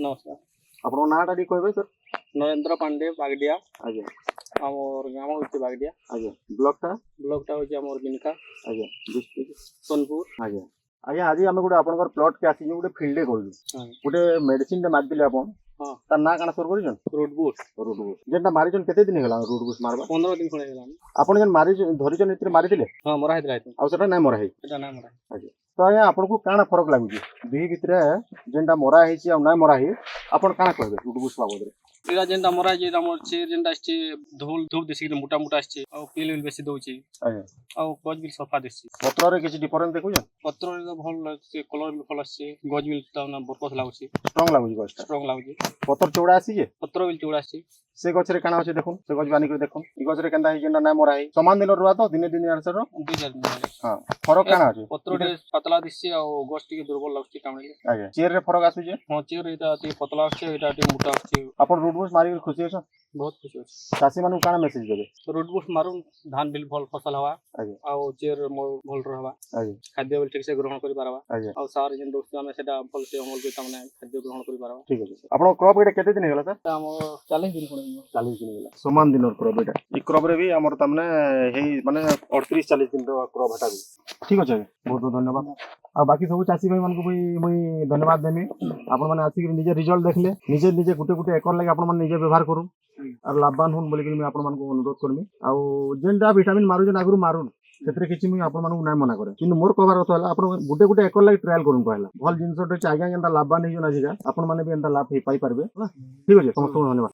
नमस्कार आपन नाटा डी कहबे सर नरेंद्र पांडे बागडिया आगे आमर गाँव होचे बागडिया आगे ब्लॉक टा होचे आमर बिनका आगे डिस्ट्रिक्ट सोनपुर आगे आज्ञा आज आम गोटे आपनकर प्लॉट के आसी गोटे फील्ड करू गोटे मेडिसिन टे मार दिले आपन हां ता ना काना सर करिजन रूट बूट जेंटा मारिजन केते दिन गेला रूट बूट मारबा 15 दिन खळे गेला आपन जन मारि धरिजन इतरे मारि दिले हां मरा हेतला आ सेटा नै मरा है एटा ना मरा आगे तो आज्ञा आपन को काना फरक लागु दुही भितरे जेंटा मरा हेची आ नै मरा है आपन काना कहबे रूट बूट बाबद रे एरा जेंटा मरा जे हमर चेर जेंटा आछे धूल धूप देसी मोटा मोटा आछे आ पील बिल बेसी दोची आगे आ गज बिल सफा देसी पत्र रे किछि डिफरेंस देखु जन पत्र रे भल लागছে कलर बिल भल आछे गज बिल ता ना बरकस लागुची स्ट्रांग लागु गज स्ट्रांग लागुची पत्र चौड़ा आसी जे पत्र बिल चौड़ा आछे से गछ रे काना होचे देखुन से गछ बानी कर देखुन ई गछ रे केंदा हे जेंटा नै मरा है समान दिन रुआ तो दिने दिने आंसर रो 2000 दिन हां फरक काना होचे पत्र रे पतला दिसছে आ गज टिके दुर्बल लागुची कामले आगे चेर रे फरक आसु जे हां चेर एटा ती पतला आछे एटा ती मोटा आछे आपन रूट बूट मारि खुशी हो बहुत खुशी अछि चासी मानु काना मेसेज देबे रूट बूट मारुन धान बिल भल फसल हवा आगे आ चेर भल रहवा आगे खाद्य बिल ठीक से ग्रहण करि पारबा आगे आ सार जेन दोस्त हमें सेटा भल से अमल के तमने खाद्य ग्रहण करि पारबा ठीक अछि आपन क्रॉप एटा केते दिन गेला सर हम 40 दिन कोन 40 दिन गेला समान दिन क्रॉप एटा ई क्रॉप रे भी हमर तमने हेई माने 38 40 दिन रो क्रॉप हटा भी ठीक अछि बहुत बहुत धन्यवाद आ बाकी सब चासी भाई मान को भी मुई धन्यवाद देमी आपन माने आसी निजे रिजल्ट देखले निजे निजे गुटे गुटे एकर लागि आपन माने निजे व्यवहार करू और लाभवान होन बोली कि आपन मान को अनुरोध करमी आ जेनटा विटामिन मारू जे नागरू मारुन सेतरे किछि मुई आपन मान को नै मना करे किंतु मोर कहबार अर्थ हला आपन गुटे गुटे एकर लागि ट्रायल करूं कहला भल जिंस टे आज्ञा जेनटा लाभवान हे जो ना जिगा आपन माने भी एंता लाभ हे पाई परबे ठीक अछि समस्त धन्यवाद